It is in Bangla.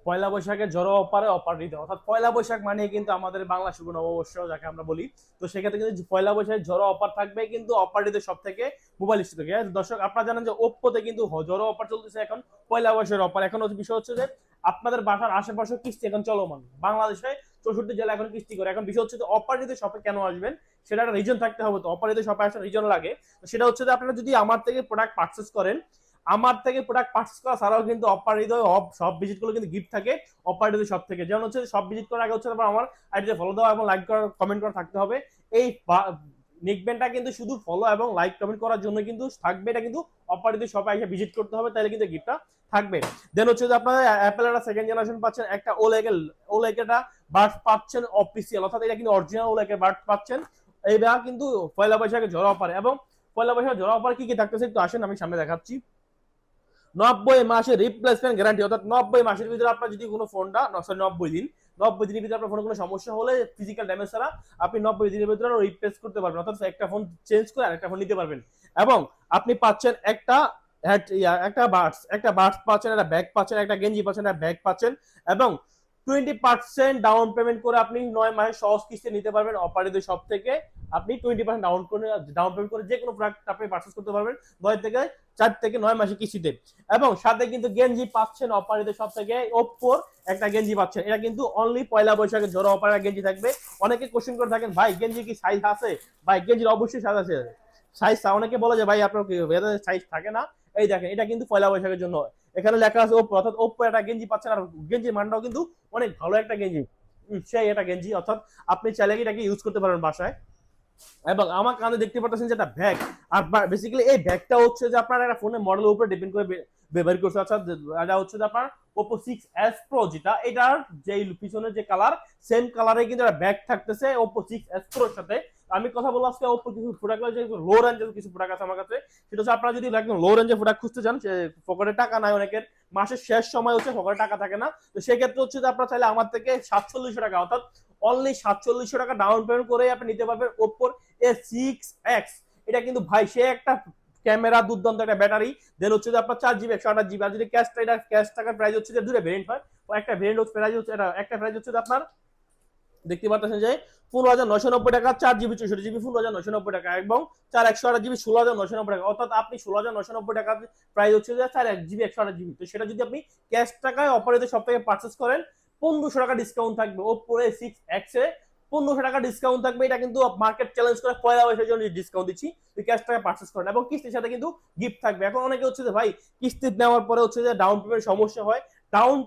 পয়লা বৈশাখে জড়ো অফারে অফার দিতে, অর্থাৎ পয়লা বৈশাখ মানে কিন্তু আমাদের বাংলা শুভ নববর্ষ যাকে আমরা বলি। তো সেক্ষেত্রে কিন্তু পয়লা বৈশাখে জড়ো অফার থাকবে কিন্তু অফার দিতে সব থেকে মোবাইল স্টোর থেকে। দর্শক আপনারা জানেন যে ওপ্পোতে কিন্তু জড়ো অফার চলতেছে এখন, পয়লা বৈশাখের অফার। এখন হচ্ছে বিষয় হচ্ছে যে আপনাদের বাসার আশেপাশে কিস্তি এখন চলমান, বাংলাদেশে 64 জেলা এখন কিস্তি করে। এখন বিষয় হচ্ছে যে অফার দিতে শপে কেন আসবেন, সেটা একটা রিজন থাকতে হবে। তো অফার দিতে শপে আসার রিজন লাগে, সেটা হচ্ছে যে আপনারা যদি আমার থেকে প্রোডাক্ট পারচেস করেন, আমার থেকে প্রোডাক্ট পারচেস করা ছাড়াও কিন্তু অফার হৃদয় সব ভিজিট গুলো কিন্তু গিফট থাকে অফার হৃদয় সব থেকে। যেমন হচ্ছে সব ভিজিট করার আগে হচ্ছে আমার আইডিতে ফলো দেওয়া এবং লাইক করা কমেন্ট করা থাকতে হবে। এই নিকবেনটা কিন্তু শুধু ফলো এবং লাইক কমেন্ট করার জন্য কিন্তু থাকবে, এটা কিন্তু অফার হৃদয় সবাই এসে ভিজিট করতে হবে, তাহলে কিন্তু গিফটটা থাকবে। দেন হচ্ছে যে আপনারা অ্যাপেল একটা সেকেন্ড জেনারেশন পাচ্ছেন, একটা ওলেকেটা বার্ড পাচ্ছেন অফিসিয়াল, অর্থাৎ এটা কিন্তু অরিজিনাল ওলেকে বার্ড পাচ্ছেন। এইটা কিন্তু পয়লা বৈশাখে জড়া অফার। এবং পয়লা বৈশাখে জড়া অফার কি কি থাকতেছে একটু আসেন আমি সামনে দেখাচ্ছি। 90 মাসের রিপ্লেসমেন্ট গ্যারান্টি, অর্থাৎ 90 মাসের ভিতরে আপনার যদি কোনো ফোনটা, সরি 90 দিন, 90 দিনের ভিতরে আপনার ফোনে কোনো সমস্যা হলে ফিজিক্যাল ড্যামেজ ছাড়া আপনি 90 দিনের ভিতরে রিপ্লেস করতে পারবেন, অর্থাৎ একটা ফোন চেঞ্জ করে আরেকটা ফোন নিতে পারবেন। এবং আপনি পাচ্ছেন একটা বাডস পাচ্ছেন, একটা ব্যাগ পাচ্ছেন, একটা গেঞ্জি পাচ্ছেন, একটা ব্যাগ পাচ্ছেন। এবং 20% ডাউন পেমেন্ট করে আপনি 9 মাসের সহজ কিস্তি নিতে পারবেন অপারেটিভ সব থেকে। আপনি 20% ডাউন পেমেন্ট করে যে কোনো প্রোডাক্ট আপনি পারচেস করতে পারবেন 4 থেকে 9 মাসের কিস্তিতে। এবং সাথে কিন্তু গেঞ্জি পাচ্ছেন অপারেটিভ সব থেকে, ওপ্পোর একটা গেঞ্জি পাচ্ছেন। এটা কিন্তু অনলি পয়লা বৈশাখে জোড়া অপারের গেঞ্জি থাকবে। অনেকে কোশ্চেন করে থাকেন, ভাই গেঞ্জি কি সাইজ আছে? ভাই গেঞ্জির অবশ্যই সাইজ আছে। সাইজ অনেকে বলে যে ভাই আপনার সাইজ থাকে না। এই দেখেন এটা কিন্তু পয়লা বৈশাখের জন্য। এখানে লেখা আছে ওপ্পো, অর্থাৎ ওপ্পো একটা গেঞ্জি পাচ্ছেন। আর গেঞ্জির মানটাও কিন্তু অনেক ভালো একটা গেঞ্জি, সেই এটা গেঞ্জি, অর্থাৎ আপনি চাইলে এটাকে ইউজ করতে পারবেন বাসায়। এবং আমার কানে দেখতে পাচ্ছেন যে একটা ব্যাগ। আর বেসিক্যালি এই ব্যাগটা হচ্ছে যে আপনার একটা ফোনের মডেলের উপরে ডিপেন্ড করে ব্যবহার করছে। অর্থাৎ এটা হচ্ছে যে আপনার Oppo 6s Pro, যেটা এটার যে পিছনের যে কালার, সেম কালারে কিন্তু একটা ব্যাগ থাকতেছে Oppo 6s Pro এর সাথে। আমি কথা বলবো আজকে Oppo কিছু প্রোডাক্ট, যে লো রেঞ্জের কিছু প্রোডাক্ট আছে আমার কাছে। সেটা হচ্ছে আপনারা যদি একদম লো রেঞ্জের প্রোডাক্ট খুঁজতে চান, পকেটে টাকা নাই অনেকের, মাসের শেষ সময় হচ্ছে পকেটে টাকা থাকে না, তো সেক্ষেত্রে হচ্ছে যে আপনারা চাইলে আমার থেকে 4700 টাকা, অর্থাৎ অনলি 4700 টাকা ডাউন পেমেন্ট করে আপনি নিতে পারবেন ওপ্পোর A6X। এটা কিন্তু ভাই সে একটা ক্যামেরা, দুর্দান্ত একটা ব্যাটারি। দেন হচ্ছে যে আপনার 4 জিবি 128 জিবি। আর যদি ক্যাশ টাকার প্রাইস হচ্ছে যে দুটো ভেরিয়েন্ট হয়, একটা ভেরিয়েন্ট হচ্ছে প্রাইস হচ্ছে একটা প্রাইস হচ্ছে আপনার দেখতে পাচ্ছেন যে 15,990 টাকা, 4 জিবি 64 জিবি 15,990 টাকা, এবং 4 128 জিবি 16,990 টাকা। অর্থাৎ আপনি 16,990 টাকা প্রাইস হচ্ছে যে 4 জিবি 128 জিবি। তো সেটা যদি আপনি ক্যাশ টাকায় অপারেটর সব থেকে পার্চেস করেন, 1500 টাকা ডিসকাউন্ট থাকবে ওপ্পো A6X এ। 1500 টাকা ডিসকাউন্ট থাকবে, এটা কিন্তু মার্কেট চ্যালেঞ্জ করে পয়লা বৈশাখের জন্য ডিসকাউন্ট দিচ্ছি। ক্যাশ টাকা পার্চেস করেন এবং কিস্তির সাথে কিন্তু গিফট থাকবে। এখন অনেকে হচ্ছে যে ভাই কিস্তি নেওয়ার পরে হচ্ছে যে ডাউন পেমেন্ট সমস্যা হয়, ডাউন